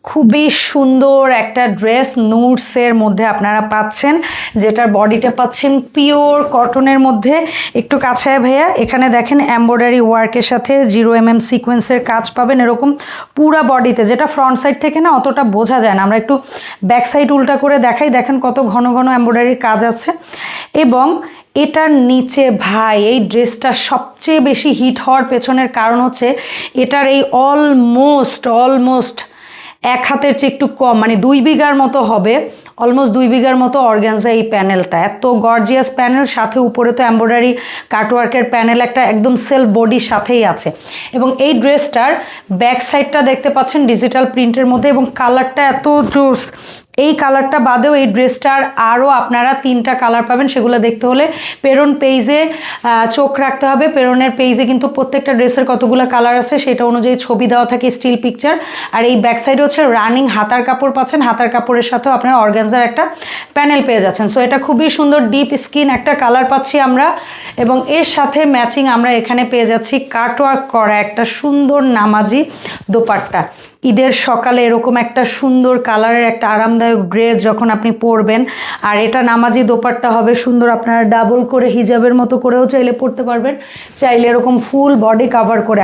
খুবই সুন্দর একটা ড্রেস নুডসের মধ্যে আপনারা পাচ্ছেন, যেটার বডিটা পাচ্ছেন পিওর কটনের মধ্যে। একটু কাছে ভাইয়া, এখানে দেখেন এমব্রয়ডারি ওয়ার্কের সাথে 0mm সিকোয়েন্সের কাজ পাবেন এরকম পুরা বডিতে, যেটা ফ্রন্ট সাইড থেকে না অতটা বোঝা যায় না। আমরা একটু ব্যাক সাইড উল্টা করে দেখাই, দেখেন কত ঘন ঘন এমব্রয়ডারির কাজ আছে। এবং এটার নিচে ভাই এই ড্রেসটা সবচেয়ে বেশি হিট হওয়ার পেছনের কারণ হচ্ছে এটার এই অলমোস্ট এক হাতের চেয়ে একটু কম, মানে 2 বিঘার মতো হবে, অলমোস্ট 2 বিঘার মতো অর্গানজা এই প্যানেলটা। এত গর্জিয়াস প্যানেল, সাথে উপরে তো এমব্রয়ডারি কাটওয়ার্কের প্যানেল একটা একদম সেলফ বডির সাথেই আছে। এবং এই ড্রেসটার ব্যাক সাইডটা দেখতে পাচ্ছেন ডিজিটাল প্রিন্টের মধ্যে, এবং কালারটা এত জোস। এই কালারটা বাদেও এই ড্রেসটার আরও আপনারা 3টা কালার পাবেন, সেগুলো দেখতে হলে পেরন পেজে চোখ রাখতে হবে। পেরনের পেজে কিন্তু প্রত্যেকটা ড্রেসের কতগুলো কালার আছে সেটা অনুযায়ী ছবি দেওয়া থাকে, স্টিল পিকচার। আর এই ব্যাক সাইডে হচ্ছে রানিং হাতার কাপড় পাচ্ছেন, হাতার কাপড়ের সাথেও আপনারা অর্গানজার একটা প্যানেল পেয়ে যাচ্ছেন। সো এটা খুবই সুন্দর ডিপ স্কিন একটা কালার পাচ্ছি আমরা, এবং এর সাথে ম্যাচিং আমরা এখানে পেয়ে যাচ্ছি কাটওয়ার্ক করা একটা সুন্দর নামাজি দোপাট্টা। ঈদের সকালে এরকম একটা সুন্দর কালারের একটা আরামদায়ক ড্রেস যখন আপনি পরবেন, আর এটা নামাজি দোপাট্টা হবে সুন্দর, আপনারা ডাবল করে হিজাবের মতো করেও চাইলে পরতে পারবেন, চাইলে এরকম ফুল বডি কাভার করে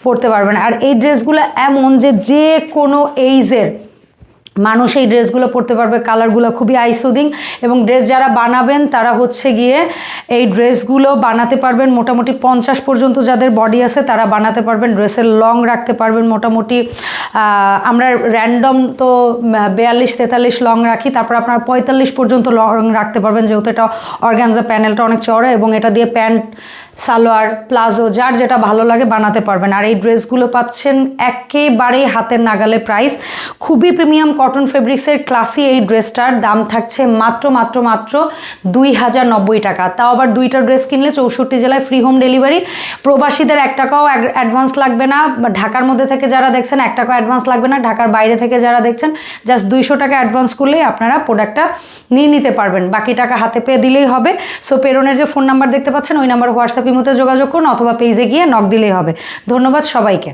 পরতে পারবেন। আর এই ড্রেসগুলো এমন যে কোনো এইজের মানুষ এই ড্রেসগুলো পরতে পারবে। কালারগুলো খুবই আইসুদিং, এবং ড্রেস যারা বানাবেন তারা হচ্ছে গিয়ে এই ড্রেসগুলো বানাতে পারবেন মোটামুটি 50 পর্যন্ত যাদের বডি আছে তারা বানাতে পারবেন। ড্রেসের লং রাখতে পারবেন মোটামুটি, আমরা র্যান্ডম তো 42-43 লং রাখি, তারপর আপনার 45 পর্যন্ত লং রাখতে পারবেন, যেহেতু এটা অর্গানজা প্যানেলটা অনেক চড়া, এবং এটা দিয়ে প্যান্ট, সালোয়ার, প্লাজো যার যেটা ভালো লাগে বানাতে পারবেন। আর এই ড্রেসগুলো পাচ্ছেন একেবারেই হাতের নাগালে প্রাইস, খুবই প্রিমিয়াম কটন ফেব্রিক্সের ক্লাসি এই ড্রেসটার দাম থাকছে মাত্র 2090 টাকা। তাও আবার 2টা ড্রেস কিনলে 64 জেলায় ফ্রি হোম ডেলিভারি। প্রবাসীদের 1 টাকাও অ্যাডভান্স লাগবে না, ঢাকার মধ্যে থেকে যারা দেখছেন 1 টাকাও অ্যাডভান্স লাগবে না, ঢাকার বাইরে থেকে যারা দেখছেন জাস্ট 200 টাকা অ্যাডভান্স করলেই আপনারা প্রোডাক্টটা নিয়ে নিতে পারবেন, বাকি টাকা হাতে পেয়ে দিলেই হবে। সো পেরনের যে ফোন নাম্বার দেখতে পাচ্ছেন ওই নাম্বার হোয়াটসঅ্যাপ ইমোতে যোগাযোগ করুন, অথবা পেজে গিয়ে নক দিলেই হবে। ধন্যবাদ সবাইকে।